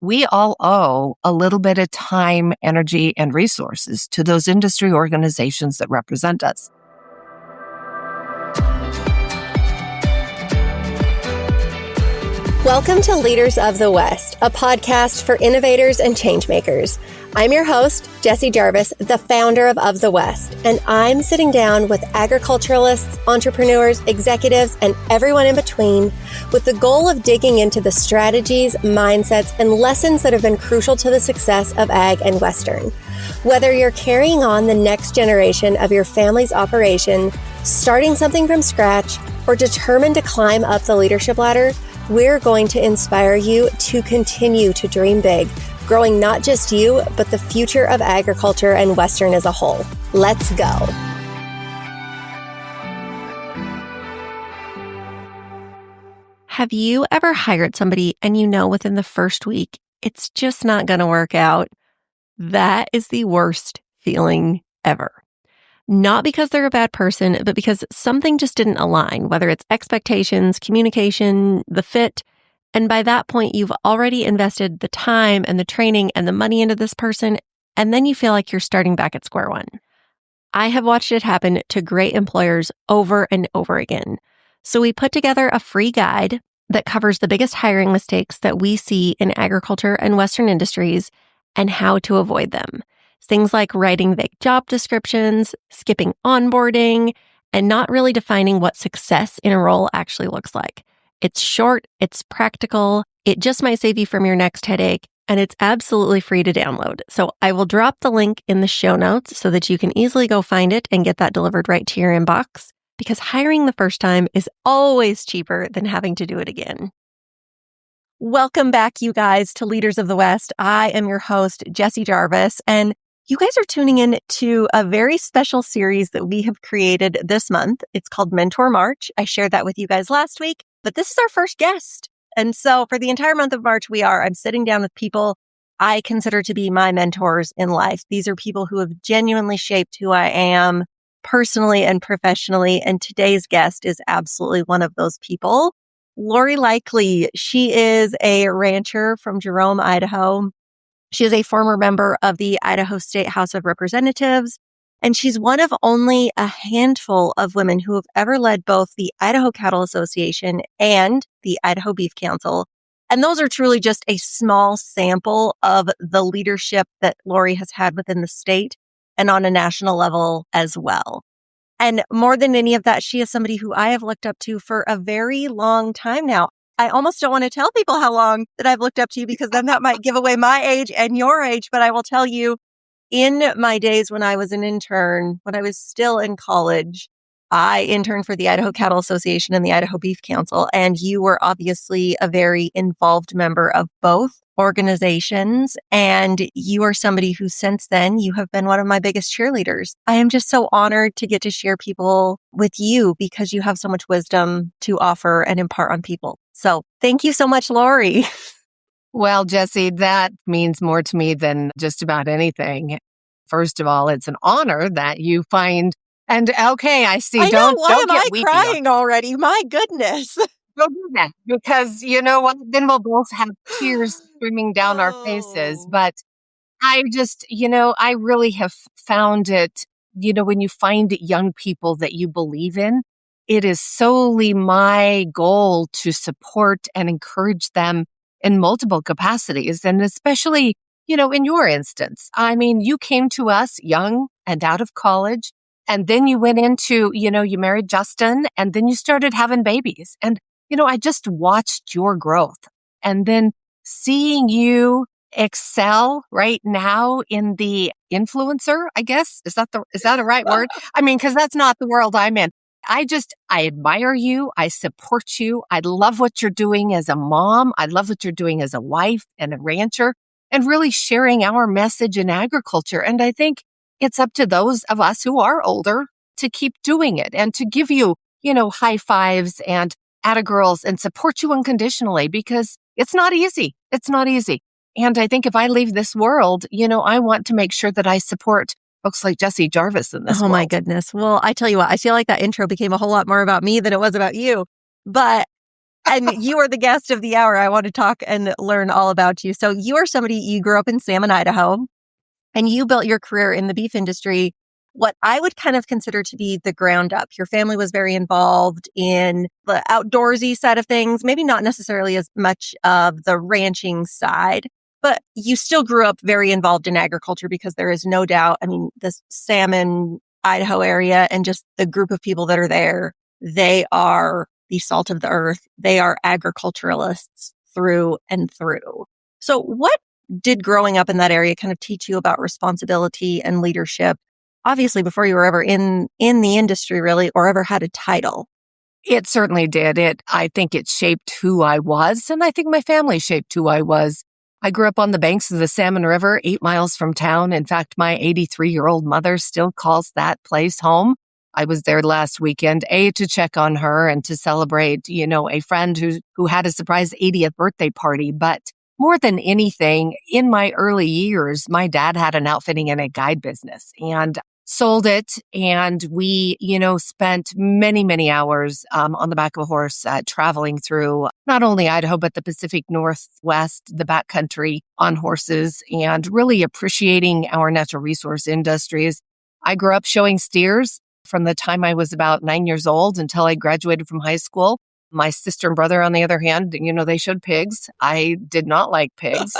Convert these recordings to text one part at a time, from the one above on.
we all owe a little bit of time, energy, and resources to those industry organizations that represent us. Welcome to Leaders of the West, a podcast for innovators and changemakers. I'm your host, Jessie Jarvis, the founder of the West, and I'm sitting down with agriculturalists, entrepreneurs, executives, and everyone in between with the goal of digging into the strategies, mindsets, and lessons that have been crucial to the success of ag and Western. Whether you're carrying on the next generation of your family's operation, starting something from scratch, or determined to climb up the leadership ladder, we're going to inspire you to continue to dream big, growing not just you, but the future of agriculture and Western as a whole. Let's go. Have you ever hired somebody and you know within the first week, it's just not going to work out? That is the worst feeling ever. Not because they're a bad person, but because something just didn't align, whether it's expectations, communication, the fit. And by that point, you've already invested the time and the training and the money into this person, and then you feel like you're starting back at square one. I have watched it happen to great employers over and over again. So we put together a free guide that covers the biggest hiring mistakes that we see in agriculture and Western industries and how to avoid them. Things like writing vague job descriptions, skipping onboarding, and not really defining what success in a role actually looks like. It's short, it's practical, it just might save you from your next headache, and it's absolutely free to download. So I will drop the link in the show notes so that you can easily go find it and get that delivered right to your inbox, because hiring the first time is always cheaper than having to do it again. Welcome back, you guys, to Leaders of the West. I am your host, Jessie Jarvis, and you guys are tuning in to a very special series that we have created this month. It's called Mentor March. I shared that with you guys last week, but this is our first guest. And so for the entire month of March, I'm sitting down with people I consider to be my mentors in life. These are people who have genuinely shaped who I am personally and professionally. And today's guest is absolutely one of those people. Laurie Lickley. She is a rancher from Jerome, Idaho. She is a former member of the Idaho State House of Representatives, and she's one of only a handful of women who have ever led both the Idaho Cattle Association and the Idaho Beef Council. And those are truly just a small sample of the leadership that Laurie has had within the state and on a national level as well. And more than any of that, she is somebody who I have looked up to for a very long time now. I almost don't want to tell people how long that I've looked up to you because then that might give away my age and your age. But I will tell you, in my days when I was an intern, when I was still in college, I interned for the Idaho Cattle Association and the Idaho Beef Council. And you were obviously a very involved member of both organizations. And you are somebody who since then, you have been one of my biggest cheerleaders. I am just so honored to get to share people with you because you have so much wisdom to offer and impart on people. So thank you so much, Laurie. Well, Jessie, that means more to me than just about anything. First of all, it's an honor that you find, and okay, I see. I know, why don't am get I weepy crying already? My goodness. Don't do that because you know what? Then we'll both have tears streaming down our faces. But I just, I really have found it, when you find young people that you believe in, it is solely my goal to support and encourage them in multiple capacities. And especially, in your instance, I mean, you came to us young and out of college, and then you went into, you married Justin, and then you started having babies. And, I just watched your growth. And then seeing you excel right now in the influencer, I guess, is that a right word? I mean, because that's not the world I'm in. I admire you. I support you. I love what you're doing as a mom. I love what you're doing as a wife and a rancher and really sharing our message in agriculture. And I think it's up to those of us who are older to keep doing it and to give you, high fives and attagirls and support you unconditionally because it's not easy. It's not easy. And I think if I leave this world, I want to make sure that I support folks like Jessie Jarvis in this world. Oh my goodness. Well, I tell you what, I feel like that intro became a whole lot more about me than it was about you. But And you are the guest of the hour. I want to talk and learn all about you. So you are somebody, you grew up in Salmon, Idaho, and you built your career in the beef industry, what I would kind of consider to be the ground up. Your family was very involved in the outdoorsy side of things, maybe not necessarily as much of the ranching side, but you still grew up very involved in agriculture because there is no doubt. I mean, the Salmon, Idaho area and just the group of people that are there, they are the salt of the earth. They are agriculturalists through and through. So what did growing up in that area kind of teach you about responsibility and leadership? Obviously, before you were ever in the industry, really, or ever had a title. It certainly did. I think it shaped who I was, and I think my family shaped who I was. I grew up on the banks of the Salmon River, 8 miles from town. In fact, my 83-year-old mother still calls that place home. I was there last weekend, to check on her and to celebrate, a friend who had a surprise 80th birthday party. But more than anything, in my early years, my dad had an outfitting and a guide business and sold it. And we, spent many, many hours on the back of a horse traveling through not only Idaho, but the Pacific Northwest, the backcountry on horses, and really appreciating our natural resource industries. I grew up showing steers from the time I was about 9 years old until I graduated from high school. My sister and brother, on the other hand, they showed pigs. I did not like pigs.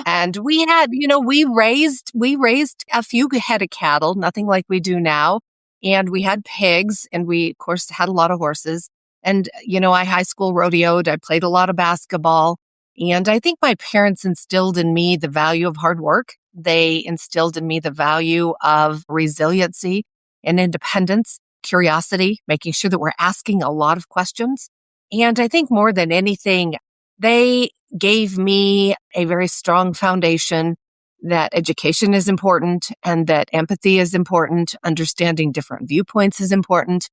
And we had, we raised a few head of cattle, nothing like we do now. And we had pigs, and we, of course, had a lot of horses. And, I high school rodeoed. I played a lot of basketball. And I think my parents instilled in me the value of hard work. They instilled in me the value of resiliency and independence, curiosity, making sure that we're asking a lot of questions. And I think more than anything, they gave me a very strong foundation that education is important and that empathy is important, understanding different viewpoints is important.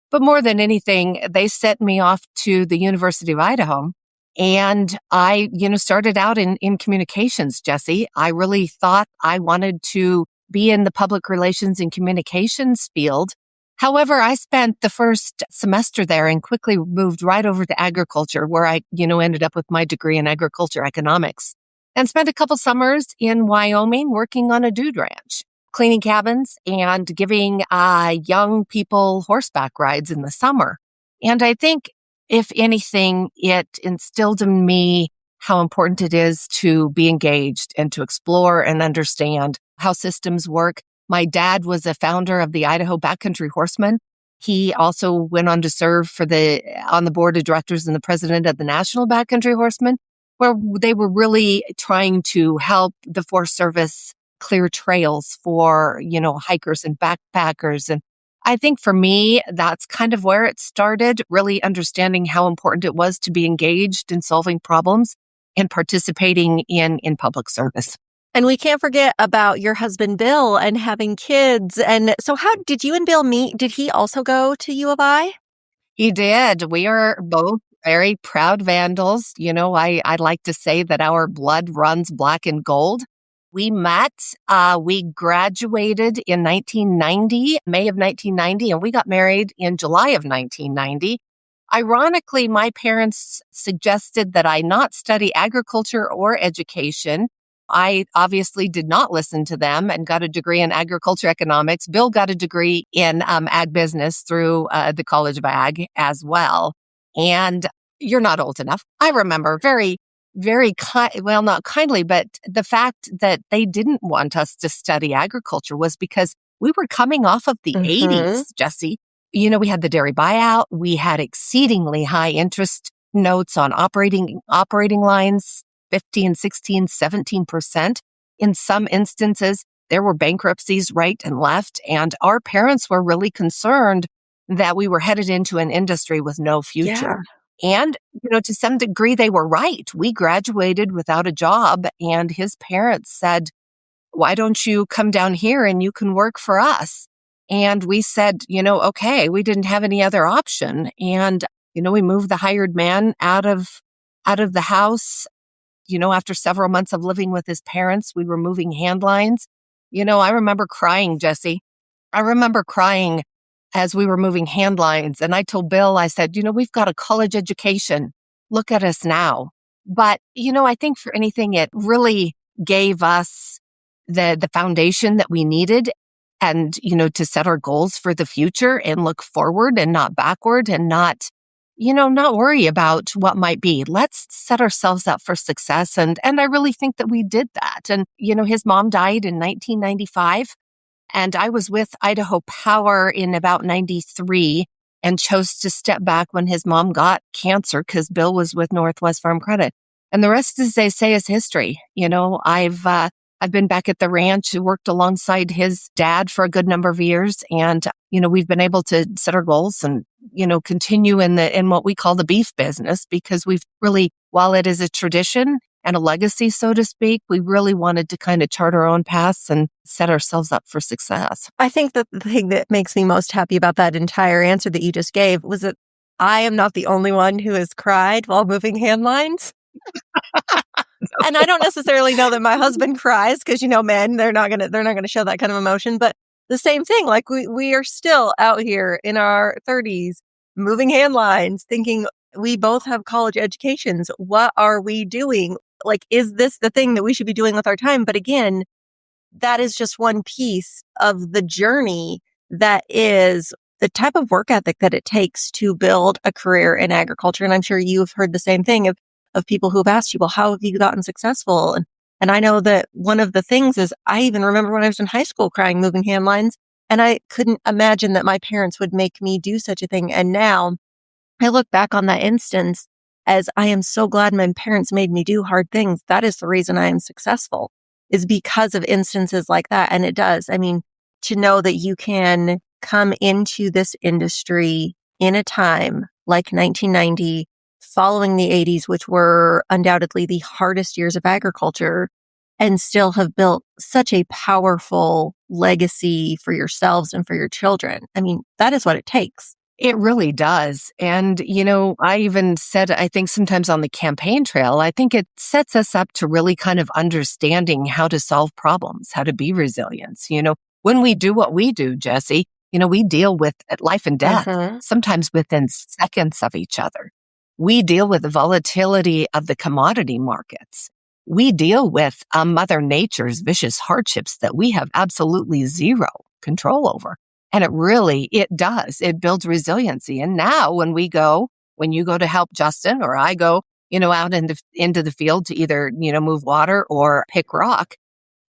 But more than anything, they sent me off to the University of Idaho. And I, started out in communications, Jesse. I really thought I wanted to be in the public relations and communications field. However, I spent the first semester there and quickly moved right over to agriculture, where I, ended up with my degree in agriculture economics, and spent a couple summers in Wyoming working on a dude ranch, cleaning cabins and giving young people horseback rides in the summer. And I think, if anything, it instilled in me how important it is to be engaged and to explore and understand how systems work. My dad was a founder of the Idaho Backcountry Horsemen. He also went on to serve on the board of directors and the president of the National Backcountry Horsemen, where they were really trying to help the Forest Service clear trails for, hikers and backpackers. And I think for me, that's kind of where it started, really understanding how important it was to be engaged in solving problems and participating in public service. And we can't forget about your husband, Bill, and having kids. And so how did you and Bill meet? Did he also go to U of I? He did. We are both very proud Vandals. I like to say that our blood runs black and gold. We met, we graduated in 1990, May of 1990, and we got married in July of 1990. Ironically, my parents suggested that I not study agriculture or education. I obviously did not listen to them and got a degree in agriculture economics. Bill got a degree in ag business through the College of Ag as well. And you're not old enough. I remember very, very well, not kindly, but the fact that they didn't want us to study agriculture was because we were coming off of the 80s, Jesse. We had the dairy buyout. We had exceedingly high interest notes on operating lines. 15, 16, 17%. In some instances, there were bankruptcies right and left. And our parents were really concerned that we were headed into an industry with no future. Yeah. And, to some degree, they were right. We graduated without a job. And his parents said, why don't you come down here and you can work for us? And we said, okay, we didn't have any other option. And, we moved the hired man out of the house. After several months of living with his parents, we were moving hand lines. I remember crying, Jesse. I remember crying as we were moving hand lines. And I told Bill, I said, we've got a college education. look at us now. But, I think for anything, it really gave us the foundation that we needed and, to set our goals for the future and look forward and not backward and not worry about what might be. Let's set ourselves up for success. And I really think that we did that. And, his mom died in 1995. And I was with Idaho Power in about 93 and chose to step back when his mom got cancer because Bill was with Northwest Farm Credit. And the rest, as they say, is history. I've been back at the ranch, worked alongside his dad for a good number of years. And, we've been able to set our goals and, continue in what we call the beef business, because we've really, while it is a tradition and a legacy, so to speak, we really wanted to kind of chart our own paths and set ourselves up for success. I think that the thing that makes me most happy about that entire answer that you just gave was that I am not the only one who has cried while moving hand lines. And I don't necessarily know that my husband cries because, men, they're not gonna show that kind of emotion. But the same thing, like we are still out here in our 30s moving hand lines, thinking we both have college educations. What are we doing? Like, is this the thing that we should be doing with our time? But again, that is just one piece of the journey that is the type of work ethic that it takes to build a career in agriculture. And I'm sure you've heard the same thing of people who've asked you, well, how have you gotten successful? And I know that one of the things is I even remember when I was in high school crying moving hand lines, and I couldn't imagine that my parents would make me do such a thing. And now I look back on that instance as I am so glad my parents made me do hard things. That is the reason I am successful, is because of instances like that. And it does. I mean, to know that you can come into this industry in a time like 1990, following the 80s, which were undoubtedly the hardest years of agriculture, and still have built such a powerful legacy for yourselves and for your children. I mean, that is what it takes. It really does. And, I even said, I think sometimes on the campaign trail, I think it sets us up to really kind of understanding how to solve problems, how to be resilient. When we do what we do, Jesse, we deal with life and death, sometimes within seconds of each other. We deal with the volatility of the commodity markets. We deal with Mother Nature's vicious hardships that we have absolutely zero control over. And it does. It builds resiliency. And now when you go to help Justin or I go, out into the field to either, move water or pick rock,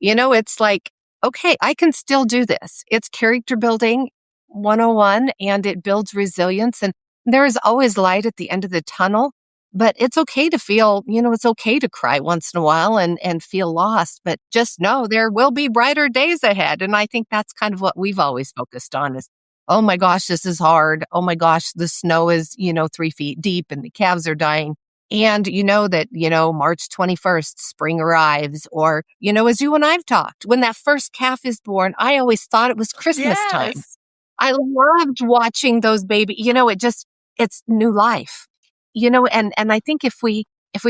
it's like, okay, I can still do this. It's character building 101 and it builds resilience. And there is always light at the end of the tunnel, but it's okay to feel, it's okay to cry once in a while and feel lost, but just know there will be brighter days ahead. And I think that's kind of what we've always focused on is, oh my gosh, this is hard. Oh my gosh, the snow is, 3 feet deep and the calves are dying. And that, March 21st, spring arrives, or, as you and I've talked, when that first calf is born, I always thought it was Christmas time. I loved watching those babies, it's new life, and I think if we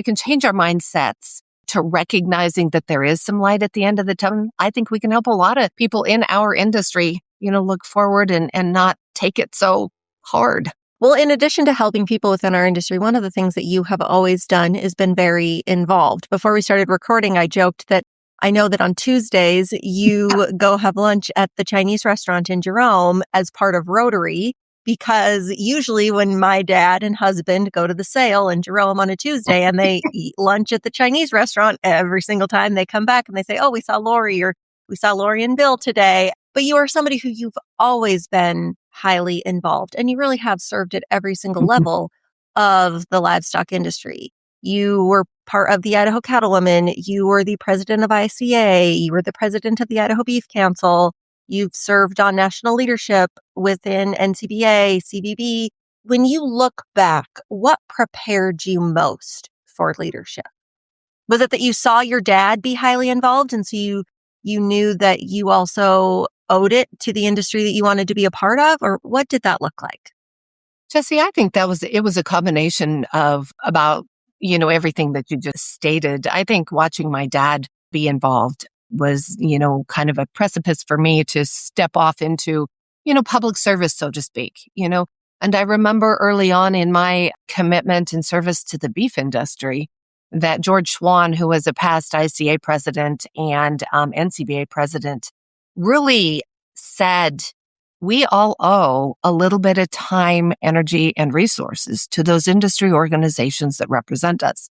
can change our mindsets to recognizing that there is some light at the end of the tunnel, I think we can help a lot of people in our industry, look forward and not take it so hard. Well, in addition to helping people within our industry, one of the things that you have always done is been very involved. Before we started recording, I joked that I know that on Tuesdays, you go have lunch at the Chinese restaurant in Jerome as part of Rotary, because usually when my dad and husband go to the sale in Jerome on a Tuesday and they eat lunch at the Chinese restaurant, every single time they come back and they say, oh, we saw Laurie and Bill today. But you are somebody who you've always been highly involved, and you really have served at every single level of the livestock industry. You were part of the Idaho Cattle Women. You were the president of ICA. You were the president of the Idaho Beef Council. You've served on national leadership within NCBA, CBB. When you look back, what prepared you most for leadership? Was it that you saw your dad be highly involved, and so you knew that you also owed it to the industry that you wanted to be a part of, or what did that look like? Jesse, I think it was a combination of about, everything that you just stated. I think watching my dad be involved was, kind of a precipice for me to step off into, public service, so to speak. And I remember early on in my commitment and service to the beef industry that George Schwan, who was a past ICA president and NCBA president, really said, we all owe a little bit of time, energy, and resources to those industry organizations that represent us.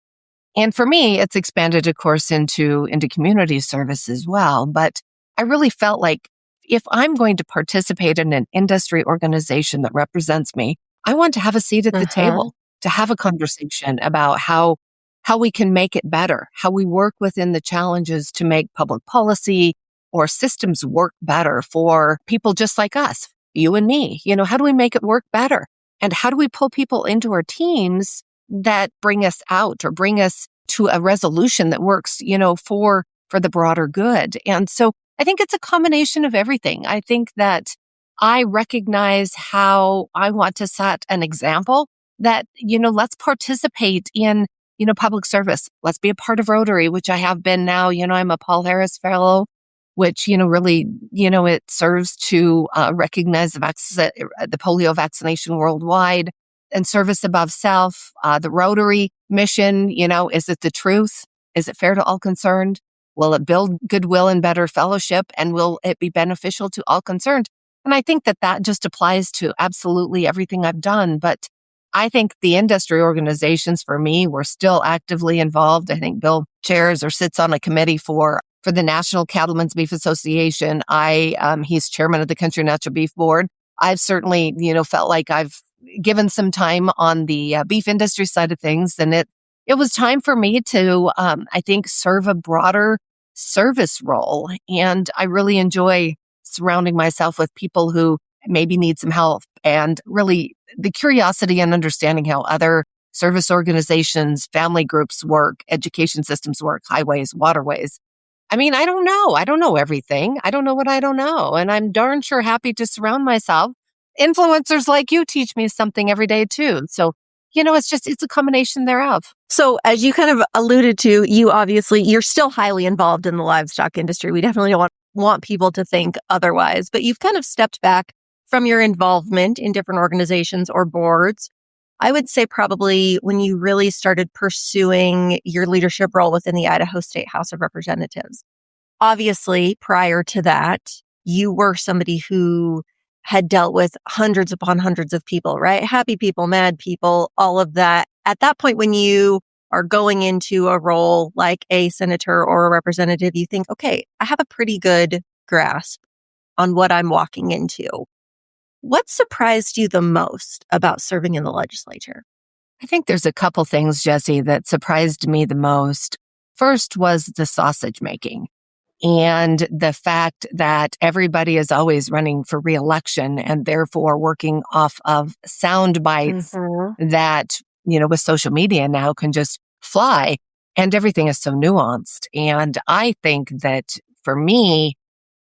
And for me, it's expanded, of course, into community service as well. But I really felt like if I'm going to participate in an industry organization that represents me, I want to have a seat at the Uh-huh. table to have a conversation about how we can make it better, how we work within the challenges to make public policy or systems work better for people just like us, you and me. How do we make it work better? And how do we pull people into our teams that bring us out or bring us to a resolution that works, for the broader good? And so I think it's a combination of everything. I think that I recognize how I want to set an example that, let's participate in, public service. Let's be a part of Rotary, which I have been now. I'm a Paul Harris Fellow, which, really, it serves to recognize the polio vaccination worldwide and service above self. The Rotary mission, is it the truth? Is it fair to all concerned? Will it build goodwill and better fellowship? And will it be beneficial to all concerned? And I think that just applies to absolutely everything I've done. But I think the industry organizations for me were still actively involved. I think Bill chairs or sits on a committee for the National Cattlemen's Beef Association. He's chairman of the Country Natural Beef Board. I've certainly, felt like I've given some time on the beef industry side of things. And it was time for me to, I think, serve a broader service role. And I really enjoy surrounding myself with people who maybe need some help and really the curiosity and understanding how other service organizations, family groups work, education systems work, highways, waterways. I mean, I don't know. I don't know everything. I don't know what I don't know. And I'm darn sure happy to surround myself. Influencers like you teach me something every day too. So, it's a combination thereof. So as you kind of alluded to, you're still highly involved in the livestock industry. We definitely don't want people to think otherwise, but you've kind of stepped back from your involvement in different organizations or boards. I would say probably when you really started pursuing your leadership role within the Idaho State House of Representatives. Obviously, prior to that, you were somebody who had dealt with hundreds upon hundreds of people, right? Happy people, mad people, all of that. At that point, when you are going into a role like a senator or a representative, you think, okay, I have a pretty good grasp on what I'm walking into. What surprised you the most about serving in the legislature? I think there's a couple things, Jesse, that surprised me the most. First was the sausage making and the fact that everybody is always running for reelection and therefore working off of sound bites that, with social media now can just fly and everything is so nuanced. And I think that for me,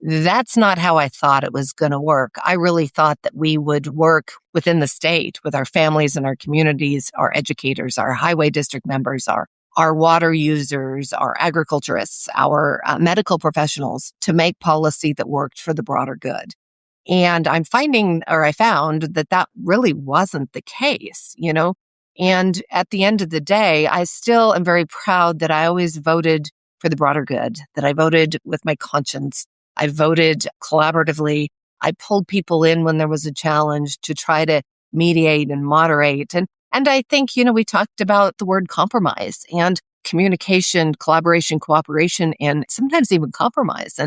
that's not how I thought it was going to work. I really thought that we would work within the state with our families and our communities, our educators, our highway district members, our water users, our agriculturists, our medical professionals to make policy that worked for the broader good. And I found that really wasn't the case, And at the end of the day, I still am very proud that I always voted for the broader good, that I voted with my conscience. I voted collaboratively. I pulled people in when there was a challenge to try to mediate and moderate. And I think, we talked about the word compromise and communication, collaboration, cooperation, and sometimes even compromise.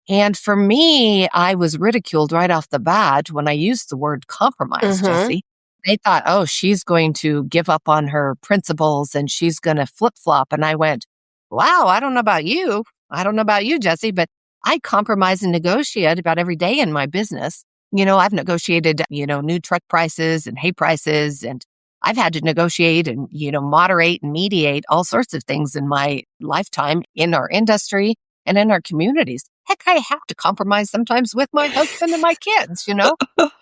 And for me, I was ridiculed right off the bat when I used the word compromise, Jesse. They thought, oh, she's going to give up on her principles and she's going to flip-flop. And I went, wow, I don't know about you. I don't know about you, Jesse, but I compromise and negotiate about every day in my business. I've negotiated, new truck prices and hay prices, and I've had to negotiate and, moderate and mediate all sorts of things in my lifetime in our industry and in our communities. Heck, I have to compromise sometimes with my husband and my kids,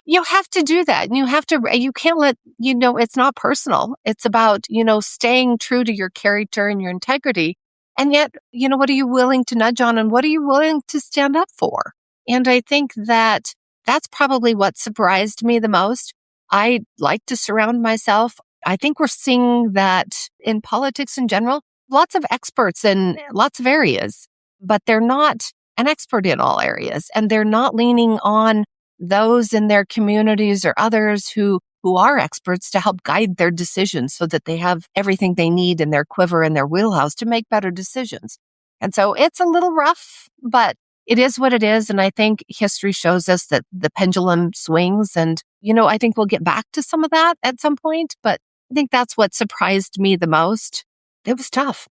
You have to do that. And you can't let, it's not personal. It's about, staying true to your character and your integrity. And yet, what are you willing to nudge on and what are you willing to stand up for? And I think that that's probably what surprised me the most. I like to surround myself. I think we're seeing that in politics in general, lots of experts in lots of areas, but they're not an expert in all areas. And they're not leaning on those in their communities or others who are experts to help guide their decisions so that they have everything they need in their quiver and their wheelhouse to make better decisions. And so it's a little rough, but it is what it is. And I think history shows us that the pendulum swings. And, I think we'll get back to some of that at some point. But I think that's what surprised me the most. It was tough.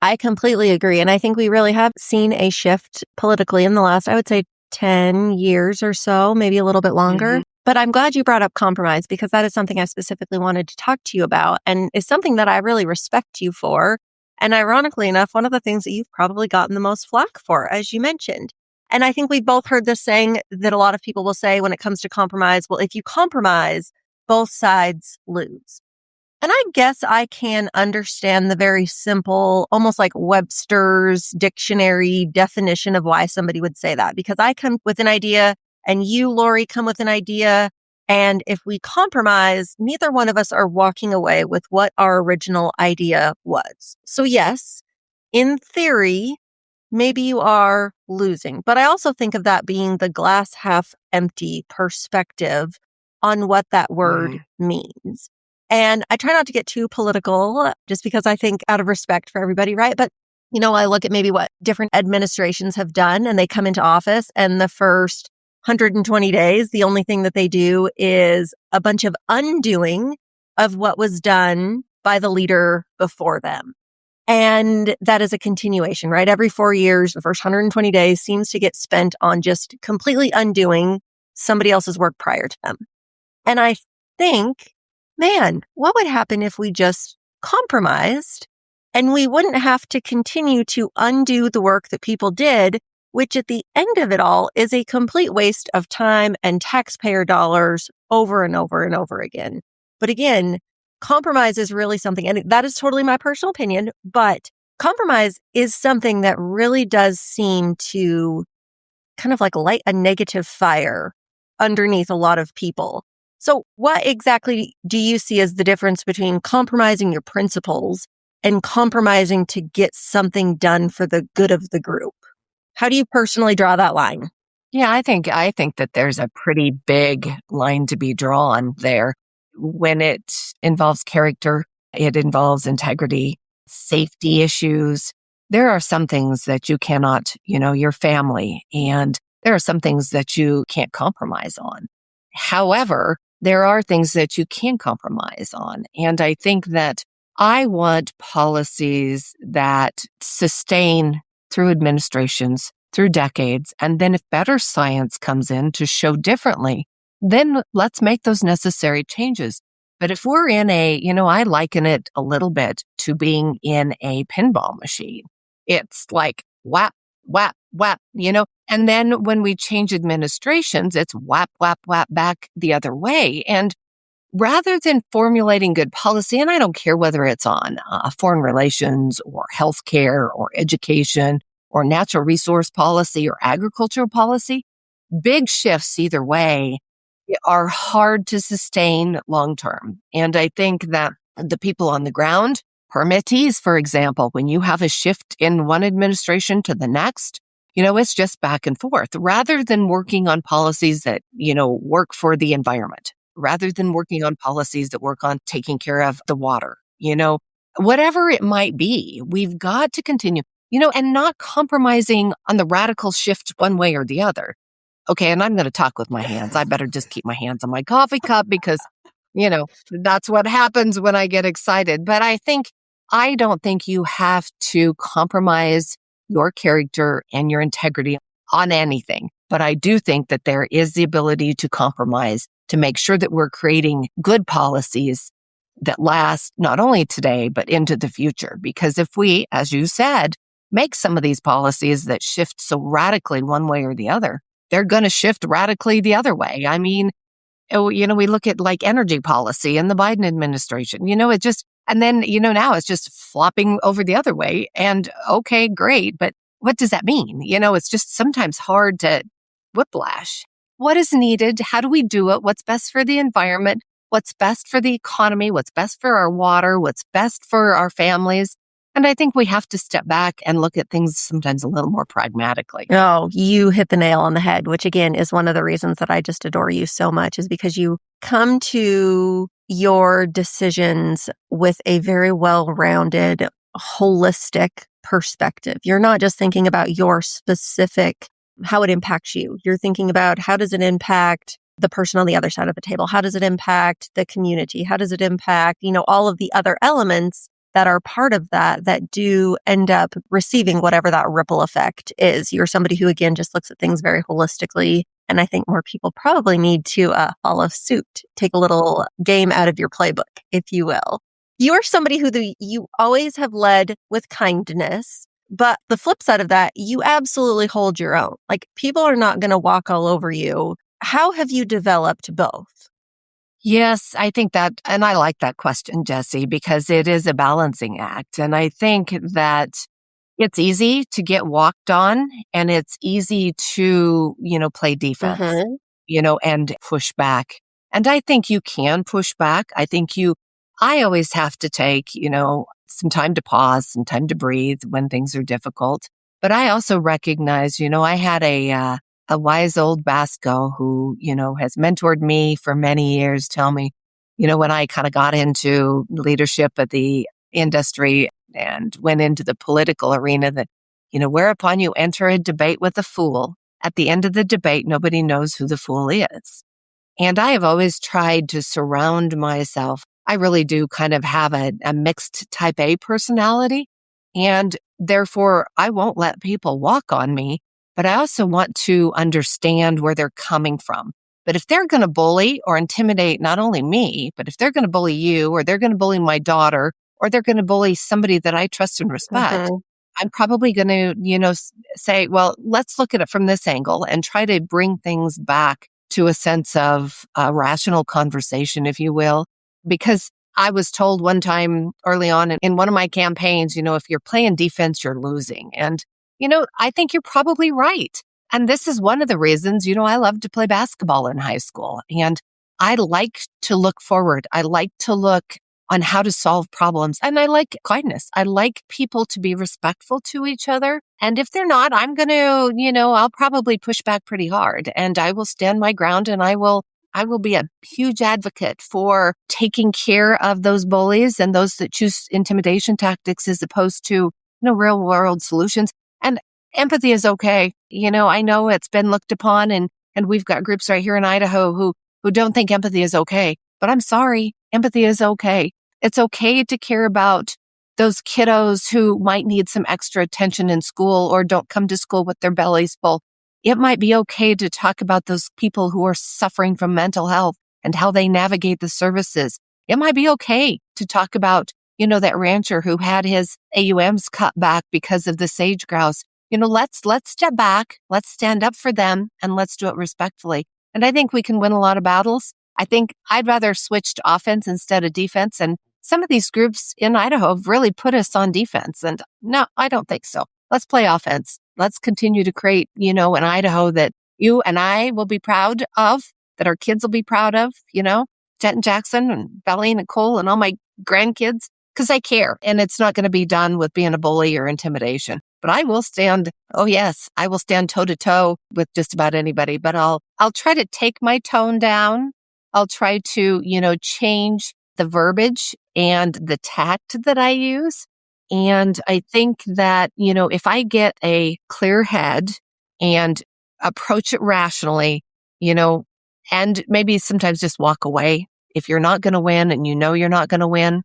I completely agree. And I think we really have seen a shift politically in the last, I would say, 10 years or so, maybe a little bit longer. But I'm glad you brought up compromise because that is something I specifically wanted to talk to you about and is something that I really respect you for. And ironically enough, one of the things that you've probably gotten the most flack for, as you mentioned. And I think we've both heard this saying that a lot of people will say when it comes to compromise, well, if you compromise, both sides lose. And I guess I can understand the very simple, almost like Webster's dictionary definition of why somebody would say that, because I come with an idea and you, Laurie, come with an idea. And if we compromise, neither one of us are walking away with what our original idea was. So yes, in theory, maybe you are losing, but I also think of that being the glass half empty perspective on what that word means. And I try not to get too political just because I think out of respect for everybody, right? But, I look at maybe what different administrations have done and they come into office and the first 120 days, the only thing that they do is a bunch of undoing of what was done by the leader before them. And that is a continuation, right? Every 4 years, the first 120 days seems to get spent on just completely undoing somebody else's work prior to them. And I think, man, what would happen if we just compromised and we wouldn't have to continue to undo the work that people did, which at the end of it all is a complete waste of time and taxpayer dollars over and over and over again. But again, compromise is really something, and that is totally my personal opinion, but compromise is something that really does seem to kind of like light a negative fire underneath a lot of people. So what exactly do you see as the difference between compromising your principles and compromising to get something done for the good of the group? How do you personally draw that line? Yeah, I think that there's a pretty big line to be drawn there. When it involves character, it involves integrity, safety issues. There are some things that you cannot, your family, and there are some things that you can't compromise on. However, there are things that you can compromise on. And I think that I want policies that sustain through administrations, through decades. And then if better science comes in to show differently, then let's make those necessary changes. But if we're in I liken it a little bit to being in a pinball machine. It's like whap, whap, whap, and then when we change administrations, it's whap, whap, whap back the other way. And rather than formulating good policy, and I don't care whether it's on foreign relations or healthcare or education or natural resource policy or agricultural policy, big shifts either way are hard to sustain long term. And I think that the people on the ground, permittees, for example, when you have a shift in one administration to the next, it's just back and forth rather than working on policies that, work for the environment, rather than working on policies that work on taking care of the water, whatever it might be, we've got to continue, and not compromising on the radical shift one way or the other. Okay, and I'm going to talk with my hands. I better just keep my hands on my coffee cup because, that's what happens when I get excited. But I don't think you have to compromise your character and your integrity on anything. But I do think that there is the ability to compromise to make sure that we're creating good policies that last not only today, but into the future. Because if we, as you said, make some of these policies that shift so radically one way or the other, they're going to shift radically the other way. I mean, we look at like energy policy in the Biden administration, it just, and then, now it's just flopping over the other way. And okay, great. But what does that mean? It's just sometimes hard to whiplash. what is needed? How do we do it? What's best for the environment? What's best for the economy? What's best for our water? What's best for our families? And I think we have to step back and look at things sometimes a little more pragmatically. Oh, you hit the nail on the head, which again is one of the reasons that I just adore you so much, is because you come to your decisions with a very well-rounded, holistic perspective. You're not just thinking about your specific, how it impacts you. You're thinking about how does it impact the person on the other side of the table? How does it impact the community? How does it impact, all of the other elements that are part of that do end up receiving whatever that ripple effect is. You're somebody who, again, just looks at things very holistically. And I think more people probably need to follow suit, take a little game out of your playbook, if you will. You are somebody who you always have led with kindness, but the flip side of that, you absolutely hold your own. Like, people are not going to walk all over you. How have you developed both? Yes, I think that, and I like that question, Jesse, because it is a balancing act. And I think that it's easy to get walked on and it's easy to, play defense, Mm-hmm. And push back. And I think you can push back. I always have to take, some time to pause, some time to breathe when things are difficult. But I also recognize, I had a wise old Basco who, has mentored me for many years, tell me, when I kind of got into leadership of the industry and went into the political arena, that, whereupon you enter a debate with a fool, at the end of the debate, nobody knows who the fool is. And I have always tried to surround myself. I really do kind of have a mixed type A personality. And therefore, I won't let people walk on me, but I also want to understand where they're coming from. But if they're going to bully or intimidate not only me, but if they're going to bully you, or they're going to bully my daughter, or they're going to bully somebody that I trust and respect, Mm-hmm. I'm probably going to, say, well, let's look at it from this angle and try to bring things back to a sense of rational conversation, if you will. Because I was told one time early on in one of my campaigns, if you're playing defense, you're losing. And, I think you're probably right. And this is one of the reasons, I love to play basketball in high school. And I like to look forward. I like to look on how to solve problems. And I like kindness. I like people to be respectful to each other. And if they're not, I'm going to, I'll probably push back pretty hard and I will stand my ground and I will be a huge advocate for taking care of those bullies and those that choose intimidation tactics as opposed to, real world solutions. And empathy is okay. I know it's been looked upon and we've got groups right here in Idaho who don't think empathy is okay. But I'm sorry, empathy is okay. It's okay to care about those kiddos who might need some extra attention in school or don't come to school with their bellies full. It might be okay to talk about those people who are suffering from mental health and how they navigate the services. It might be okay to talk about, that rancher who had his AUMs cut back because of the sage grouse. Let's step back, let's stand up for them, and let's do it respectfully. And I think we can win a lot of battles. I think I'd rather switch to offense instead of defense. And some of these groups in Idaho have really put us on defense. And no, I don't think so. Let's play offense. Let's continue to create, an Idaho that you and I will be proud of, that our kids will be proud of, Jet Jackson and Belly and Nicole and all my grandkids, because I care. And it's not going to be done with being a bully or intimidation. But I will stand, oh yes, I will stand toe to toe with just about anybody, but I'll try to take my tone down. I'll try to, change the verbiage and the tact that I use. And I think that, if I get a clear head and approach it rationally, and maybe sometimes just walk away. If you're not going to win and you're not going to win,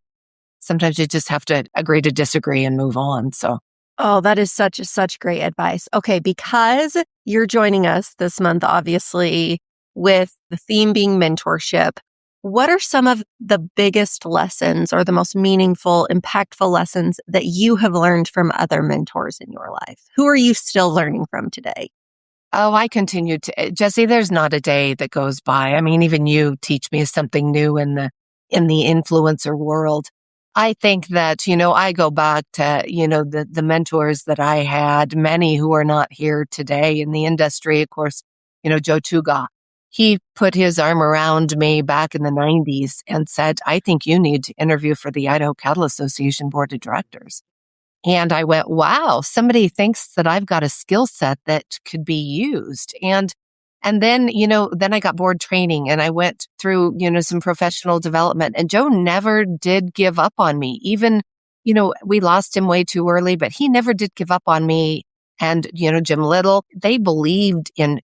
sometimes you just have to agree to disagree and move on. So. Oh, that is such great advice. Okay, because you're joining us this month, obviously, with the theme being mentorship, what are some of the biggest lessons or the most meaningful, impactful lessons that you have learned from other mentors in your life? Who are you still learning from today? Oh, I continue to, Jesse, there's not a day that goes by. I mean, even you teach me something new in the influencer world. I think that, I go back to, the mentors that I had, many who are not here today in the industry. Of course, Joe Tuga he put his arm around me back in the 90s and said, I think you need to interview for the Idaho Cattle Association board of directors. And I went, wow, somebody thinks that I've got a skill set that could be used. And then, then I got board training and I went through, some professional development, and Joe never did give up on me. Even, we lost him way too early, but he never did give up on me. And, Jim Little, they believed in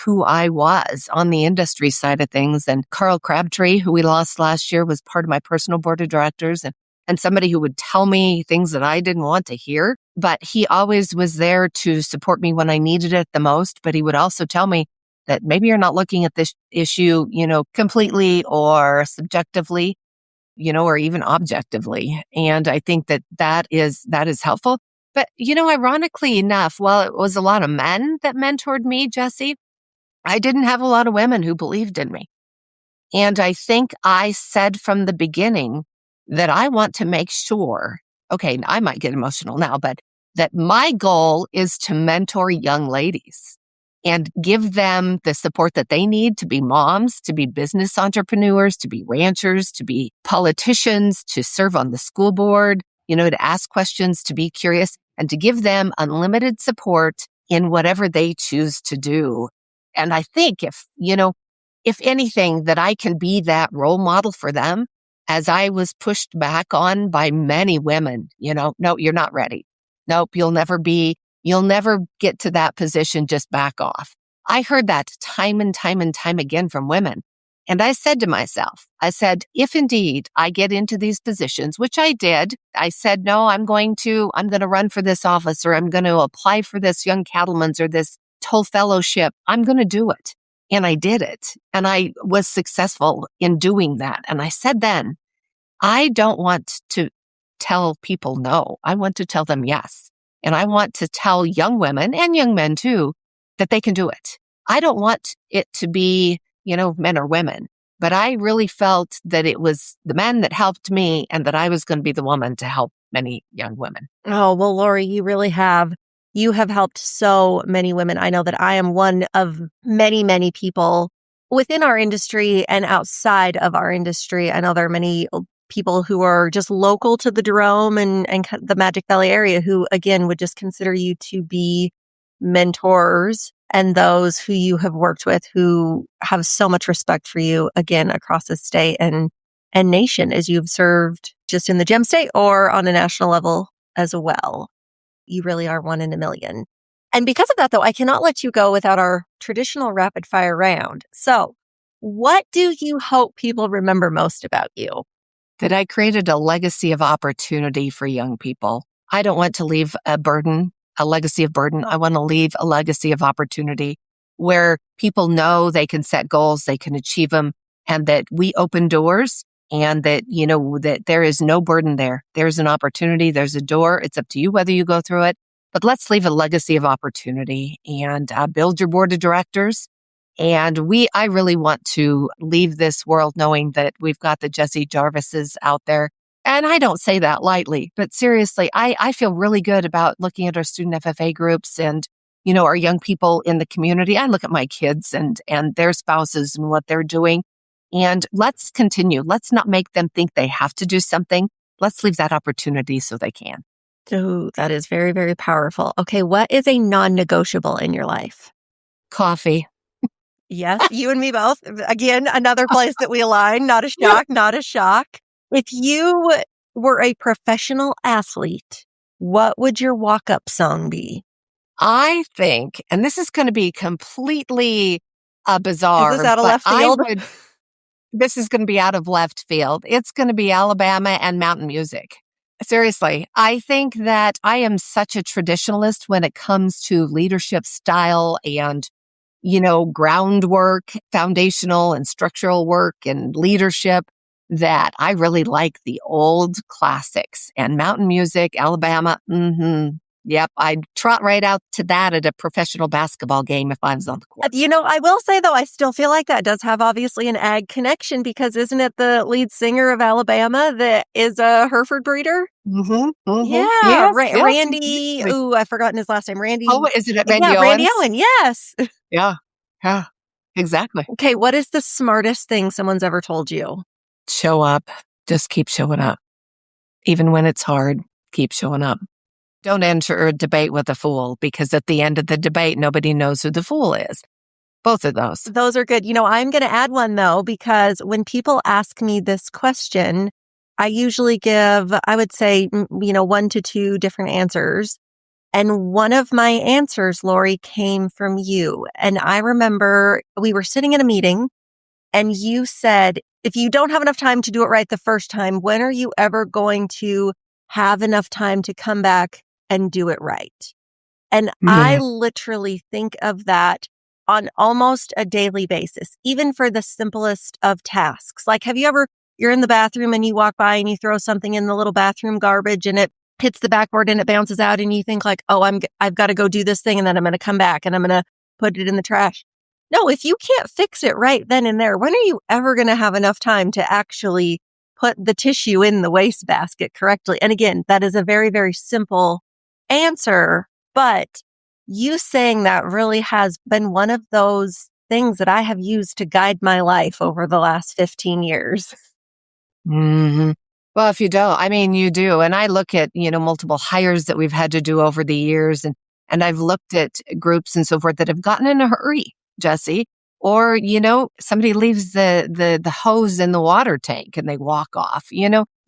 who I was on the industry side of things. And Carl Crabtree, who we lost last year, was part of my personal board of directors, and somebody who would tell me things that I didn't want to hear. But he always was there to support me when I needed it the most. But he would also tell me that maybe you're not looking at this issue, completely or subjectively, or even objectively. And I think that is helpful. But, ironically enough, while it was a lot of men that mentored me, Jesse, I didn't have a lot of women who believed in me. And I think I said from the beginning that I want to make sure, okay, I might get emotional now, but that my goal is to mentor young ladies and give them the support that they need to be moms, to be business entrepreneurs, to be ranchers, to be politicians, to serve on the school board, to ask questions, to be curious, and to give them unlimited support in whatever they choose to do. And I think if anything, that I can be that role model for them, as I was pushed back on by many women, no, you're not ready. Nope, you'll never get to that position, just back off. I heard that time and time and time again from women. And I said to myself, if indeed I get into these positions, which I did, I said, no, I'm going to run for this office, or I'm going to apply for this young cattleman's or this toll fellowship. I'm going to do it. And I did it. And I was successful in doing that. And I said then, I don't want to tell people no. I want to tell them yes. And I want to tell young women and young men too, that they can do it. I don't want it to be, men or women, but I really felt that it was the men that helped me and that I was going to be the woman to help many young women. Oh, well, Laurie, you really have. You have helped so many women. I know that I am one of many, many people within our industry and outside of our industry. I know there are many people who are just local to the Jerome and the Magic Valley area who, again, would just consider you to be mentors, and those who you have worked with who have so much respect for you, again, across the state and nation, as you've served just in the Gem State or on a national level as well. You really are one in a million. And because of that, though, I cannot let you go without our traditional rapid fire round. So what do you hope people remember most about you? That I created a legacy of opportunity for young people. I don't want to leave a legacy of burden. I want to leave a legacy of opportunity where people know they can set goals, they can achieve them, and that we open doors, and that, that there is no burden there. There's an opportunity, there's a door. It's up to you whether you go through it. But let's leave a legacy of opportunity and build your board of directors. And I really want to leave this world knowing that we've got the Jesse Jarvises out there. And I don't say that lightly, but seriously, I feel really good about looking at our student FFA groups and, our young people in the community. I look at my kids and their spouses and what they're doing. And let's continue. Let's not make them think they have to do something. Let's leave that opportunity so they can. Oh, that is very, very powerful. Okay, what is a non-negotiable in your life? Coffee. Yes, you and me both. Again, another place that we align. Not a shock, not a shock. If you were a professional athlete, what would your walk-up song be? I think, and this is going to be completely bizarre. Is this out of left field? This is going to be out of left field. It's going to be Alabama and mountain music. Seriously, I think that I am such a traditionalist when it comes to leadership style and, groundwork, foundational and structural work and leadership, that I really like the old classics. And mountain music, Alabama, yep, I'd trot right out to that at a professional basketball game if I was on the court. I will say, though, I still feel like that does have obviously an ag connection, because isn't it the lead singer of Alabama that is a Hereford breeder? Mm-hmm, mm-hmm. Yeah, yes, Randy. Ooh, I've forgotten his last name. Randy. Oh, is it Randy Owens? Owens? Randy Owen, yes. Yeah. exactly. Okay, what is the smartest thing someone's ever told you? Show up. Just keep showing up. Even when it's hard, keep showing up. Don't enter a debate with a fool, because at the end of the debate, nobody knows who the fool is. Both of those. Those are good. I'm going to add one though, because when people ask me this question, I usually give, I would say, 1 to 2 different answers. And one of my answers, Laurie, came from you. And I remember we were sitting in a meeting and you said, if you don't have enough time to do it right the first time, when are you ever going to have enough time to come back and do it right? And I Yeah. literally think of that on almost a daily basis, even for the simplest of tasks. Like, you're in the bathroom and you walk by and you throw something in the little bathroom garbage and it hits the backboard and it bounces out and you think like, oh, I've got to go do this thing and then I'm going to come back and I'm going to put it in the trash. No, if you can't fix it right then and there, when are you ever going to have enough time to actually put the tissue in the wastebasket correctly? And again, that is a very, very simple answer, but you saying that really has been one of those things that I have used to guide my life over the last 15 years. hmm Well, if you don't, I mean, you do. And I look at, multiple hires that we've had to do over the years. And I've looked at groups and so forth that have gotten in a hurry, Jesse. Or, somebody leaves the hose in the water tank and they walk off.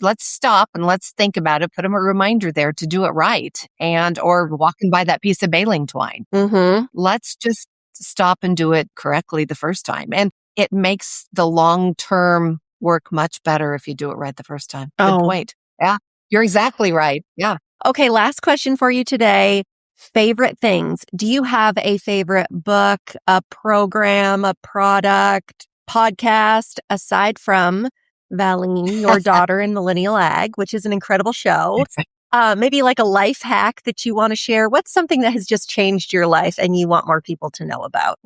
Let's stop and let's think about it. Put them a reminder there to do it right. Or walking by that piece of baling twine. Mm-hmm. Let's just stop and do it correctly the first time. And it makes the long-term work much better if you do it right the first time. Good point. Yeah, you're exactly right. Yeah. Okay, last question for you today. Favorite things. Do you have a favorite book, a program, a product, podcast, aside from Valine, Your Daughter in Millennial Ag, which is an incredible show? Maybe like a life hack that you want to share. What's something that has just changed your life and you want more people to know about?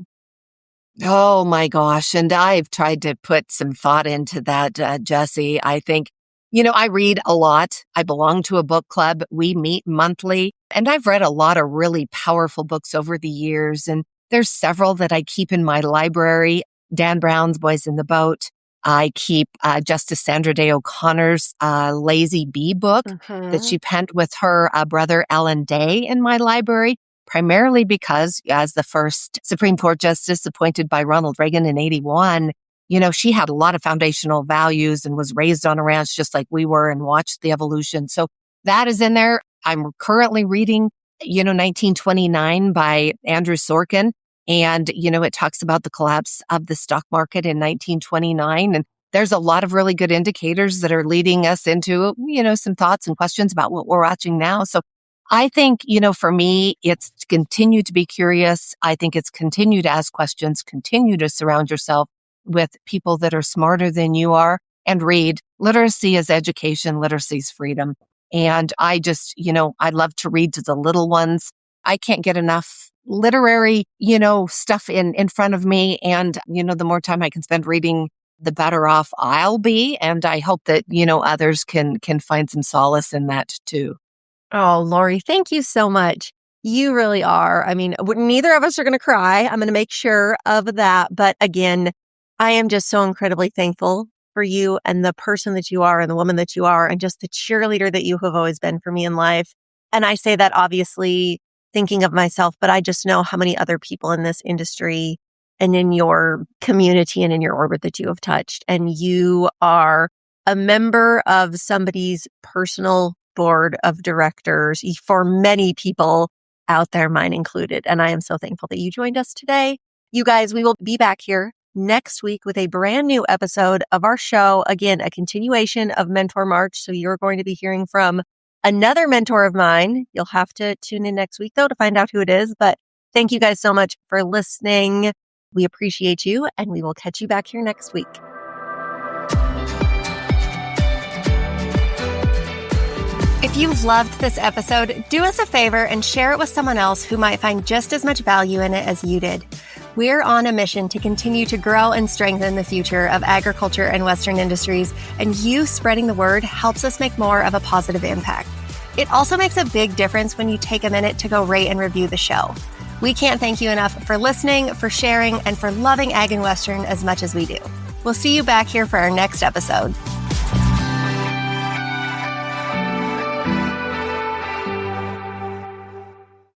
Oh my gosh. And I've tried to put some thought into that, Jesse. I think, I read a lot. I belong to a book club. We meet monthly. And I've read a lot of really powerful books over the years. And there's several that I keep in my library. Dan Brown's Boys in the Boat. I keep Justice Sandra Day O'Connor's Lazy Bee book that she penned with her brother Alan Day in my library. Primarily because as the first Supreme Court justice appointed by Ronald Reagan in 1981, she had a lot of foundational values and was raised on a ranch just like we were and watched the evolution. So that is in there. I'm currently reading, 1929 by Andrew Sorkin. And, it talks about the collapse of the stock market in 1929. And there's a lot of really good indicators that are leading us into, some thoughts and questions about what we're watching now. So I think, for me, it's to continue to be curious. I think it's continue to ask questions, continue to surround yourself with people that are smarter than you are, and read. Literacy is education. Literacy is freedom. And I just, I love to read to the little ones. I can't get enough literary, stuff in front of me. And, the more time I can spend reading, the better off I'll be. And I hope that, others can find some solace in that too. Oh, Laurie, thank you so much. You really are. I mean, neither of us are going to cry. I'm going to make sure of that. But again, I am just so incredibly thankful for you and the person that you are and the woman that you are and just the cheerleader that you have always been for me in life. And I say that obviously thinking of myself, but I just know how many other people in this industry and in your community and in your orbit that you have touched. And you are a member of somebody's personal board of directors for many people out there, mine included. And I am so thankful that you joined us today. You guys, we will be back here next week with a brand new episode of our show. Again, a continuation of Mentor March. So you're going to be hearing from another mentor of mine. You'll have to tune in next week, though, to find out who it is. But thank you guys so much for listening. We appreciate you, and we will catch you back here next week. If you loved this episode, do us a favor and share it with someone else who might find just as much value in it as you did. We're on a mission to continue to grow and strengthen the future of agriculture and Western industries, and you spreading the word helps us make more of a positive impact. It also makes a big difference when you take a minute to go rate and review the show. We can't thank you enough for listening, for sharing, and for loving Ag and Western as much as we do. We'll see you back here for our next episode.